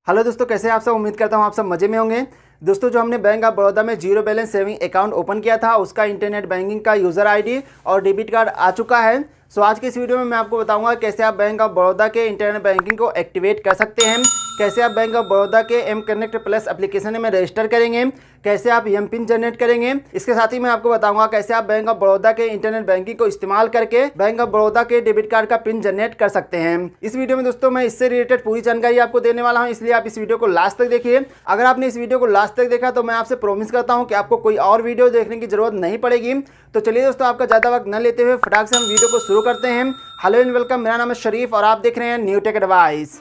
Hello दोस्तों, कैसे हैं आप सब। उम्मीद करता हूं आप सब मजे में होंगे। दोस्तों, जो हमने बैंक ऑफ बड़ौदा में zero balance saving account open किया था, उसका इंटरनेट बैंकिंग का यूज़र आईडी और डेबिट कार्ड आ चुका है। सो आज के इस वीडियो में मैं आपको बताऊंगा कैसे आप बैंक ऑफ बड़ौदा के इंटरनेट बैंकिंग को एक्टिवेट कर सकते हैं, कैसे आप बैंक ऑफ बड़ौदा के एम कनेक्ट प्लस एप्लीकेशन में रजिस्टर करेंगे, कैसे आप एम पिन जनरेट करेंगे। इसके साथ ही मैं आपको बताऊंगा कैसे आप बैंक ऑफ बड़ौदा के इंटरनेट बैंकिंग को इस्तेमाल करके बैंक ऑफ बड़ौदा के डेबिट कार्ड का पिन जनरेट कर सकते हैं। इस वीडियो में दोस्तों मैं इससे रिलेटेड पूरी जानकारी आपको देने वाला हूं, इसलिए आप इस वीडियो को लास्ट तक देखिए। अगर आपने इस वीडियो को लास्ट तक देखा तो मैं आपसे प्रॉमिस करता हूं कि आपको कोई और वीडियो देखने की जरूरत नहीं पड़ेगी। तो चलिए दोस्तों, आपका ज़्यादा वक्त न लेते हुए फटाक से हम वीडियो को शुरू करते हैं। हेलो एंड वेलकम, मेरा नाम है शरीफ और आप देख रहे हैं न्यू टेक एडवाइस।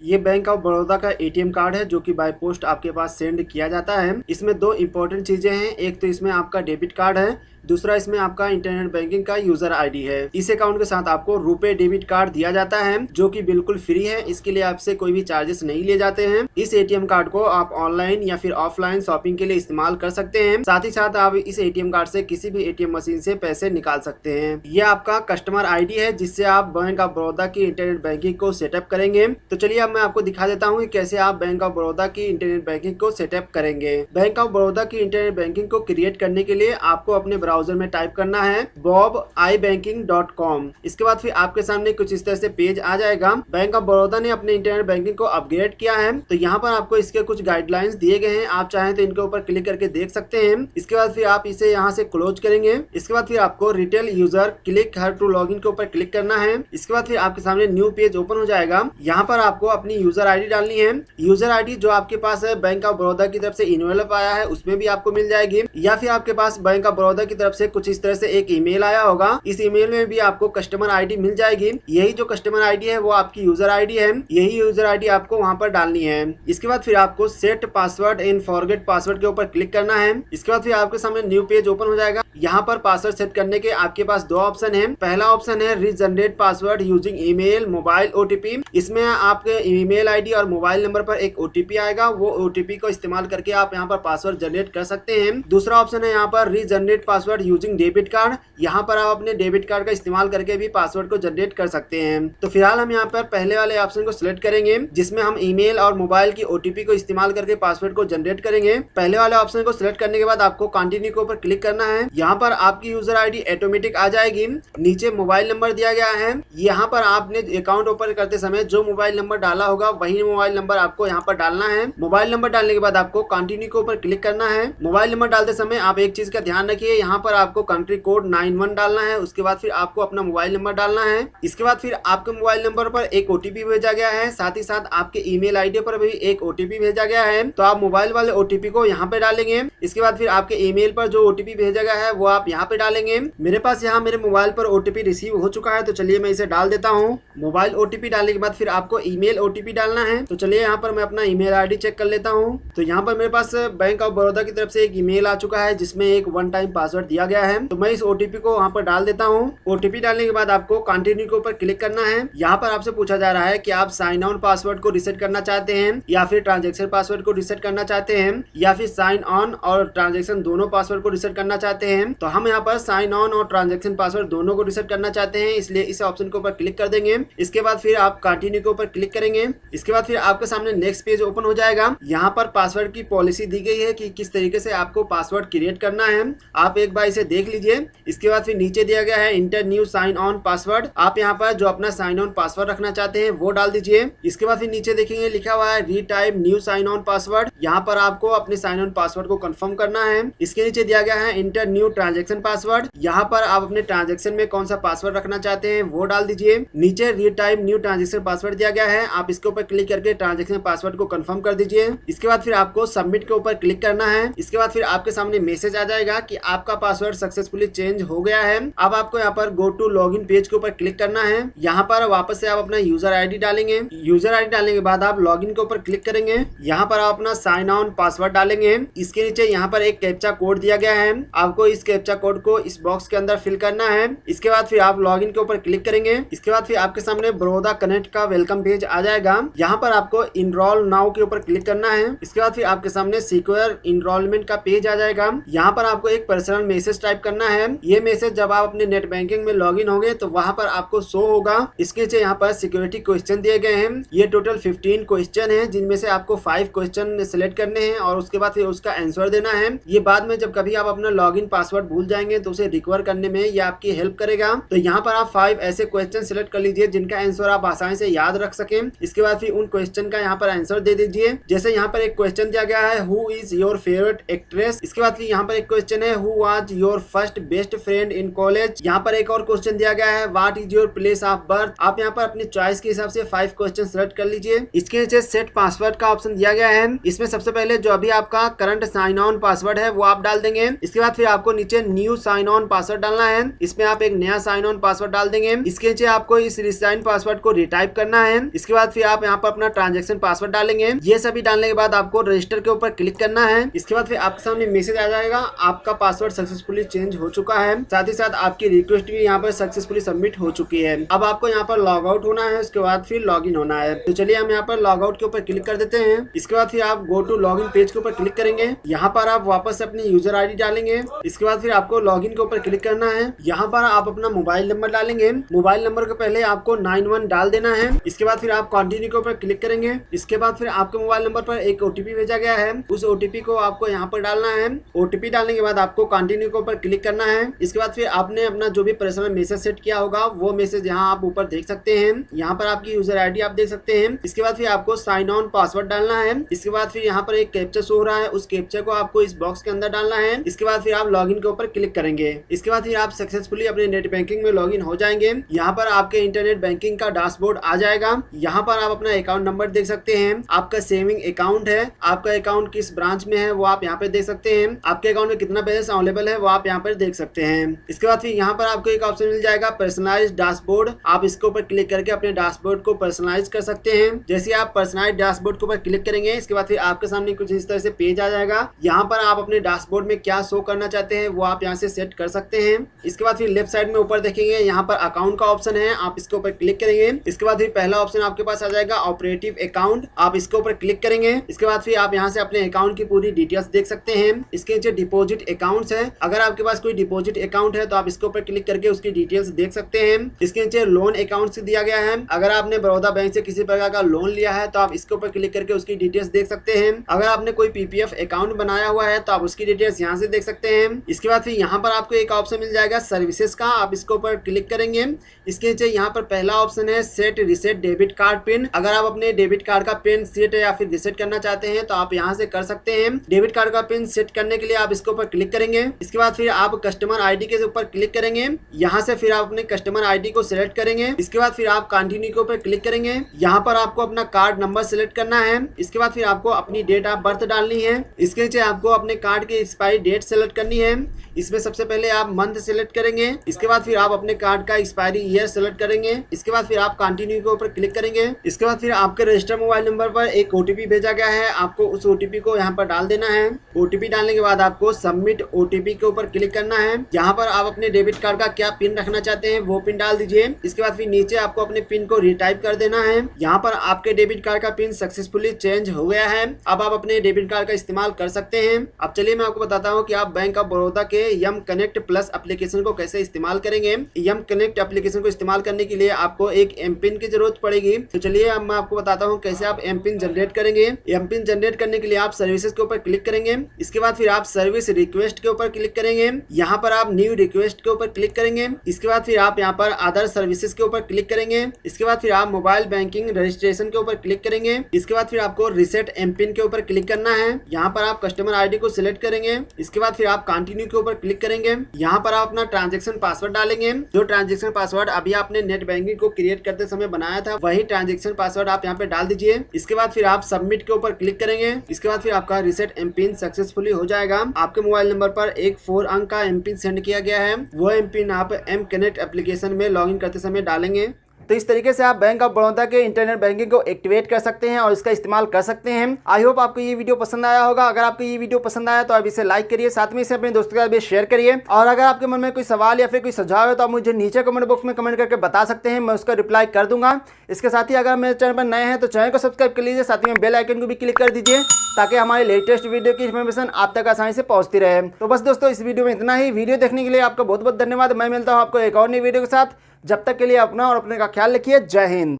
ये बैंक ऑफ बड़ौदा का एटीएम कार्ड है जो कि बाय पोस्ट आपके पास सेंड किया जाता है। इसमें दो इंपॉर्टेंट चीजें हैं, एक तो इसमें आपका डेबिट कार्ड है, दूसरा इसमें आपका इंटरनेट बैंकिंग का यूजर आईडी है। इस अकाउंट के साथ आपको रुपए डेबिट कार्ड दिया जाता है जो कि बिल्कुल फ्री है, इसके लिए आपसे कोई भी चार्जेस नहीं लिए जाते हैं। इस एटीएम कार्ड को आप ऑनलाइन या फिर ऑफलाइन शॉपिंग के लिए इस्तेमाल कर सकते हैं। साथ ही साथ आप इस एटीएम कार्ड से किसी भी एटीएम मशीन से पैसे निकाल सकते हैं। ये आपका कस्टमर आईडी है जिससे आप बैंक ऑफ बड़ौदा की इंटरनेट बैंकिंग को सेटअप करेंगे। तो चलिए अब मैं आपको दिखा देता हूँ कैसे आप बैंक ऑफ बड़ौदा की इंटरनेट बैंकिंग को सेटअप करेंगे। बैंक ऑफ बड़ौदा की इंटरनेट बैंकिंग को क्रिएट करने के लिए आपको अपने ब्राउजर में टाइप करना है bobibanking.com। इसके बाद फिर आपके सामने कुछ इस तरह से पेज आ जाएगा। बैंक ऑफ बड़ौदा ने अपने इंटरनेट बैंकिंग को अपग्रेड किया है, तो यहाँ पर आपको इसके कुछ गाइडलाइंस दिए गए हैं। आप चाहें तो इनके ऊपर क्लिक करके देख सकते हैं। इसके बाद फिर आप इसे यहाँ से क्लोज करेंगे। इसके बाद फिर आपको retail user click here to login के ऊपर क्लिक करना है। इसके बाद फिर आपके सामने न्यू पेज ओपन हो जाएगा। यहाँ पर आपको अपनी यूजर आईडी डालनी है। यूजर आईडी जो आपके पास है बैंक ऑफ बड़ौदा की तरफ से इनवेलप आया है उसमें भी आपको मिल जाएगी, या फिर आपके पास बैंक ऑफ बड़ौदा की तरफ से कुछ इस तरह से एक ईमेल आया होगा। इस ईमेल में भी आपको कस्टमर आईडी मिल जाएगी। यही जो कस्टमर आईडी है वो आपकी यूजर आईडी है, यही यूजर आईडी आपको वहां पर डालनी है। इसके बाद फिर आपको set password and forget password के ऊपर क्लिक करना है। इसके बाद फिर आपके सामने न्यू पेज ओपन हो जाएगा। यहाँ पर पासवर्ड सेट करने के आपके पास दो ऑप्शन है। पहला ऑप्शन है regenerate password using email mobile OTP. इसमें आपके ईमेल आईडी और मोबाइल नंबर पर एक ओटीपी आएगा, वो ओटीपी को इस्तेमाल करके आप यहाँ पर पासवर्ड जनरेट कर सकते हैं। दूसरा ऑप्शन है यहाँ पर regenerate password using debit card. यहाँ पर आप अपने डेबिट कार्ड का इस्तेमाल करके भी पासवर्ड को जनरेट कर सकते हैं। तो फिलहाल हम यहाँ पर पहले वाले ऑप्शन को सिलेक्ट करेंगे जिसमें हम ईमेल और मोबाइल की ओटीपी को इस्तेमाल करके पासवर्ड को जनरेट करेंगे। पहले वाले ऑप्शन को सिलेक्ट करने के बाद आपको कंटिन्यू के ऊपर क्लिक करना है। यहाँ पर आपकी यूजर आईडी ऑटोमेटिक आ जाएगी। नीचे मोबाइल नंबर दिया गया है। यहाँ पर आपने अकाउंट ओपन करते समय जो मोबाइल नंबर डाला होगा वही मोबाइल नंबर आपको यहाँ पर डालना है। मोबाइल नंबर डालने के बाद आपको कंटिन्यू के ऊपर क्लिक करना है। मोबाइल नंबर डालते समय आप एक चीज का ध्यान रखिए, यहाँ पर आपको कंट्री कोड 91 डालना है। उसके बाद फिर आपको अपना मोबाइल नंबर डालना है। इसके बाद फिर आपके मोबाइल नंबर पर एक ओटीपी भेजा गया है, साथ ही साथ आपके ईमेल आईडी पर भी एक ओटीपी भेजा गया है। तो आप मोबाइल वाले ओटीपी को यहाँ पे डालेंगे। इसके बाद फिर आपके ईमेल पर जो ओटीपी भेजा गया है वो आप यहाँ पे डालेंगे। मेरे पास यहाँ मेरे मोबाइल पर ओटीपी रिसीव हो चुका है, तो चलिए मैं इसे डाल देता हूँ। मोबाइल ओटीपी डालने के बाद फिर आपको ईमेल ओटीपी डालना है। तो चलिए यहाँ पर मैं अपना ईमेल आईडी चेक कर लेता हूँ। तो यहाँ पर मेरे पास बैंक ऑफ बड़ौदा की तरफ से एक ईमेल आ चुका है जिसमें एक वन टाइम पासवर्ड दिया गया है। तो मैं इस ओटीपी को वहाँ पर डाल देता हूँ। ओटीपी डालने के बाद आपको कंटिन्यू के ऊपर क्लिक करना है। यहाँ पर आपसे पूछा जा रहा है कि आप साइन ऑन पासवर्ड को रिसेट करना चाहते हैं या फिर ट्रांजैक्शन पासवर्ड को रिसेट करना चाहते हैं या फिर साइन ऑन और ट्रांजैक्शन दोनों पासवर्ड को रिसेट करना चाहते हैं। तो हम यहाँ पर साइन ऑन और ट्रांजैक्शन पासवर्ड दोनों को रिसेट करना चाहते हैं, इसलिए इस ऑप्शन के ऊपर क्लिक कर देंगे। इसके बाद फिर आप कंटिन्यू के ऊपर क्लिक करेंगे। इसके बाद फिर आपके सामने नेक्स्ट पेज ओपन हो जाएगा। यहाँ पर पासवर्ड की पॉलिसी दी गई है कि किस तरीके से आपको पासवर्ड क्रिएट करना है। आप एक बार इसे देख लीजिए। इसके बाद फिर नीचे दिया गया है enter new sign on password. आप यहाँ पर जो अपना साइन ऑन पासवर्ड रखना चाहते हैं वो डाल दीजिए। इसके बाद फिर नीचे देखेंगे लिखा हुआ है retype new sign on password. यहाँ पर आपको अपने साइन ऑन पासवर्ड को कंफर्म करना है। इसके नीचे दिया गया है इंटर न्यू ट्रांजैक्शन पासवर्ड। यहाँ पर आप अपने ट्रांजैक्शन में कौन सा पासवर्ड रखना चाहते हैं वो डाल दीजिए। नीचे रीटाइप न्यू ट्रांजैक्शन पासवर्ड दिया गया है, आप इसके ऊपर क्लिक करके ट्रांजैक्शन पासवर्ड को कंफर्म कर दीजिए। इसके बाद फिर आपको सबमिट के ऊपर क्लिक करना है। इसके बाद फिर आपके सामने मैसेज आ जाएगा कि आपका पासवर्ड सक्सेसफुली चेंज हो गया है। अब आपको यहाँ पर गो टू लॉगिन पेज के ऊपर क्लिक करना है। यहाँ पर वापस से आप अपना यूजर आईडी डालेंगे। यूजर आईडी डालने के बाद आप लॉगिन के ऊपर क्लिक करेंगे। यहाँ पर आप अपना साइन ऑन पासवर्ड डालेंगे। इसके नीचे यहाँ पर एक कैप्चा कोड दिया गया है, आपको इस कैप्चा कोड को इस बॉक्स के अंदर फिल करना है। इसके बाद फिर आप लॉगिन के ऊपर क्लिक करेंगे। इसके बाद फिर आपके सामने बड़ौदा कनेक्ट का वेलकम पेज आ जाएगा। यहाँ पर आपको इनरोल नाउ के ऊपर क्लिक करना है। इसके बाद फिर आपके सामने सिक्योर इनरोलमेंट का पेज आ जाएगा। यहाँ पर आपको एक पर्सनल मैसेज टाइप करना है। ये मैसेज जब आप अपने नेट बैंकिंग में लॉगिन होंगे तो वहां पर आपको शो होगा। इसके नीचे यहाँ पर सिक्योरिटी क्वेश्चन दिए गए हैं। ये टोटल 15 क्वेश्चन है, जिनमें से आपको 5 क्वेश्चन सिलेक्ट करने हैं और उसके बाद फिर उसका आंसर देना है। ये बाद में जब कभी आप अपना लॉगिन पासवर्ड भूल जाएंगे तो उसे रिकवर करने में ये आपकी हेल्प करेगा। तो यहाँ पर आप 5 ऐसे क्वेश्चन सिलेक्ट कर लीजिए जिनका आंसर आप आसानी से याद रख सके। इसके बाद फिर उन क्वेश्चन का यहाँ पर आंसर दे दीजिए। जैसे यहाँ पर एक क्वेश्चन दिया गया है, who is your favourite actress. इसके बाद फिर यहाँ पर एक क्वेश्चन है, who was your first best friend in college. यहाँ पर एक और क्वेश्चन दिया गया है, what is your place of birth. आप यहाँ पर अपनी चॉइस के हिसाब से 5 क्वेश्चन सिलेक्ट कर लीजिए। इसके नीचे सेट पासवर्ड का ऑप्शन दिया गया है। इसमें सबसे पहले जो अभी आपका करंट साइन ऑन पासवर्ड है वो आप डाल देंगे। इसके बाद फिर आपको नीचे न्यू साइन ऑन पासवर्ड डालना है। इसमें आप एक नया साइन ऑन पासवर्ड डाल देंगे। इसके नीचे आपको इस रिसाइन पासवर्ड को रिटाइप करना है। इसके बाद फिर आप यहाँ पर अपना ट्रांजेक्शन पासवर्ड डालेंगे। ये सभी डालने के बाद आपको रजिस्टर के ऊपर क्लिक करना है। इसके बाद फिर आपके सामने मैसेज आ जाएगा, आपका पासवर्ड सक्सेसफुली चेंज हो चुका है। साथ ही साथ आपकी रिक्वेस्ट भी यहाँ पर सक्सेसफुली सबमिट हो चुकी है। अब आपको यहाँ पर लॉग आउट होना है, उसके बाद फिर लॉग इन होना है। तो चलिए हम यहाँ पर लॉग आउट के ऊपर क्लिक कर देते हैं। इसके बाद फिर आप go to log in page के ऊपर क्लिक करेंगे। यहाँ पर आप वापस अपनी यूजर आईडी डालेंगे। इसके बाद फिर आपको लॉग इन के ऊपर क्लिक करना है। यहाँ पर आप अपना मोबाइल नंबर डालेंगे। मोबाइल नंबर के पहले आपको 91 डाल देना है। इसके बाद फिर आप कंटिन्यू के ऊपर क्लिक करेंगे। इसके बाद फिर आपके मोबाइल नंबर पर एक ओटीपी भेजा गया है, उस ओटीपी को आपको यहाँ पर डालना है। ओटीपी डालने के बाद आपको कंटिन्यू के ऊपर क्लिक करना है। इसके बाद फिर आपने अपना जो भी पर्सनल मैसेज सेट किया होगा वो मैसेज यहाँ आप ऊपर देख सकते हैं। यहाँ पर आपकी यूजर आईडी आप देख सकते हैं। इसके बाद फिर आपको साइन ऑन पासवर्ड डालना है। इसके बाद फिर यहाँ पर एक कैप्चा शो हो रहा है, उस कैप्चा को आपको इस बॉक्स के अंदर डालना है। इसके बाद फिर आप लॉगिन के ऊपर क्लिक करेंगे। इसके बाद फिर आप सक्सेसफुली अपने नेट बैंकिंग में लॉगिन हो जाएंगे। यहाँ पर आपके इंटरनेट बैंकिंग का डैशबोर्ड आ जाएगा। यहाँ पर आप अपना अकाउंट नंबर देख सकते हैं, आपका सेविंग अकाउंट है, आपका अकाउंट किस ब्रांच में है वो आप यहाँ पे देख सकते हैं, आपके अकाउंट में कितना बैलेंस अवेलेबल है वो आप यहाँ पर देख सकते हैं। इसके बाद फिर यहाँ पर आपको एक ऑप्शन मिल जाएगा पर्सनलाइज डैशबोर्ड। आप इसके ऊपर क्लिक करके अपने डैशबोर्ड को पर्सनलाइज कर सकते हैं। जैसे आप पर्सनलाइज डैशबोर्ड के ऊपर क्लिक करेंगे, इसके बाद फिर आपके सामने कुछ इस तरह से पेज आ जाएगा। यहाँ पर आप अपने डैशबोर्ड में क्या शो करना चाहते हैं वो आप यहाँ से सेट कर सकते हैं। इसके बाद फिर लेफ्ट साइड में ऊपर देखेंगे, यहाँ पर अकाउंट का ऑप्शन है, आप इसके ऊपर क्लिक करेंगे। इसके बाद फिर पहला ऑप्शन आपके पास आ जाएगा ऑपरेटिव अकाउंट, आप इसके ऊपर क्लिक करेंगे। इसके बाद फिर आप यहाँ से अपने अकाउंट की पूरी डिटेल्स देख सकते हैं। इसके नीचे डिपॉजिट अकाउंट्स है, अगर आपके पास कोई डिपॉजिट अकाउंट है तो आप इसके ऊपर क्लिक करके उसकी डिटेल्स देख सकते हैं। इसके नीचे लोन अकाउंट दिया गया है, अगर आपने बड़ौदा बैंक से किसी प्रकार का लोन लिया है तो आप इसके ऊपर क्लिक करके उसकी डिटेल्स देख सकते हैं। अगर आपने कोई पीपीएफ अकाउंट बनाया हुआ है तो आप उसकी डिटेल्स यहाँ से देख सकते हैं। इसके बाद फिर यहाँ पर आपको एक ऑप्शन मिल जाएगा सर्विसेज का, आप इसके ऊपर क्लिक करेंगे। इसके नीचे यहाँ पर पहला ऑप्शन है set reset debit card pin, अगर आप अपने डेबिट कार्ड का पिन सेट या फिर रिसेट करना चाहते हैं तो आप यहाँ से कर सकते हैं। डेबिट कार्ड का पिन सेट करने के लिए आप इसके ऊपर क्लिक करेंगे। इसके बाद फिर आप कस्टमर आईडी के ऊपर क्लिक करेंगे, यहाँ से फिर आप अपने कस्टमर आईडी को सिलेक्ट करेंगे। इसके बाद फिर आप कंटिन्यू के ऊपर क्लिक करेंगे। यहाँ पर आपको अपना कार्ड नंबर सिलेक्ट करना है। इसके बाद फिर आपको अपनी डेट ऑफ बर्थ डालनी है। इसके नीचे आपको अपने कार्ड की एक्सपायरी डेट सेलेक्ट करनी है। इसमें सबसे पहले आप मंथ सिलेक्ट करेंगे। इसके बाद फिर आप अपने कार्ड का एक्सपायरी ईयर सेलेक्ट करेंगे। इसके बाद फिर आप कंटिन्यू के ऊपर क्लिक करेंगे। इसके बाद फिर आपके रजिस्टर्ड मोबाइल नंबर पर एक ओटीपी भेजा गया है, आपको उस ओटीपी को यहाँ पर डाल देना है। ओटीपी डालने के बाद आपको सबमिट ओटीपी के ऊपर क्लिक करना है। यहाँ पर आप अपने डेबिट कार्ड का क्या पिन रखना चाहते हैं वो पिन डाल दीजिए। इसके बाद फिर नीचे आपको अपने पिन को रिटाइप कर देना है। यहाँ पर आपके डेबिट कार्ड का पिन सक्सेसफुली चेंज हो गया है। अब आप अपने डेबिट कार्ड का इस्तेमाल कर सकते हैं। अब चलिए मैं आपको बताता हूँ कि आप बैंक ऑफ बड़ौदा के यम कनेक्ट प्लस एप्लीकेशन को कैसे इस्तेमाल करेंगे। यम कनेक्ट एप्लीकेशन को इस्तेमाल करने के लिए आपको एक एम पिन की जरूरत पड़ेगी। तो चलिए अब मैं आपको बताता हूँ कैसे आप एम पिन जनरेट करेंगे। एम पिन जनरेट करने के लिए आप सर्विसेज के ऊपर क्लिक करेंगे। इसके बाद फिर आप सर्विस रिक्वेस्ट के ऊपर क्लिक करेंगे। यहाँ पर आप न्यू रिक्वेस्ट के ऊपर क्लिक करेंगे। इसके बाद फिर आप यहाँ पर अदर सर्विसेज के ऊपर क्लिक करेंगे। इसके बाद फिर आप मोबाइल बैंकिंग रजिस्ट्रेशन के ऊपर क्लिक करेंगे। इसके बाद फिर आपको रिसेट एम पिन के ऊपर क्लिक करना है। यहाँ पर आप कस्टमर आईडी को सिलेक्ट करेंगे। इसके बाद फिर आप कंटिन्यू के ऊपर क्लिक करेंगे। यहाँ पर आप अपना ट्रांजेक्शन पासवर्ड डालेंगे। जो ट्रांजेक्शन पासवर्ड अभी आपने नेट बैंकिंग को क्रिएट करते समय बनाया था वही ट्रांजेक्शन पासवर्ड आप यहाँ पे डाल दीजिए। इसके बाद फिर आप सबमिट के ऊपर क्लिक करेंगे। इसके बाद फिर आपका रिसेट एम पिन सक्सेसफुली हो जाएगा। आपके मोबाइल नंबर पर एक 4 अंक का एम पिन सेंड किया गया है, वो एम पिन आप एम कनेक्ट एप्लीकेशन में लॉगिन करते समय डालेंगे। तो इस तरीके से आप बैंक ऑफ बड़ौदा के इंटरनेट बैंकिंग को एक्टिवेट कर सकते हैं और इसका इस्तेमाल कर सकते हैं। आई होप आपको ये वीडियो पसंद आया होगा। अगर आपको ये वीडियो पसंद आया तो आप इसे लाइक करिए, साथ में इसे अपने दोस्तों के साथ भी शेयर करिए। और अगर आपके मन में कोई सवाल या फिर कोई सुझाव है तो आप मुझे नीचे कमेंट बॉक्स में कमेंट करके बता सकते हैं, मैं उसका रिप्लाई कर दूंगा। इसके साथ ही अगर मेरे चैनल पर नए हैं तो चैनल को सब्सक्राइब कर लीजिए, साथ ही में बेल आइकन को भी क्लिक कर दीजिए ताकि हमारे लेटेस्ट वीडियो की इन्फॉर्मेशन आप तक आसानी से पहुंचती रहे। तो बस दोस्तों, इस वीडियो में इतना ही। वीडियो देखने के लिए आपका बहुत बहुत धन्यवाद। मैं मिलता हूं आपको एक और नई वीडियो के साथ। जब तक के लिए अपना और अपने का ख्याल रखिए। जय हिंद।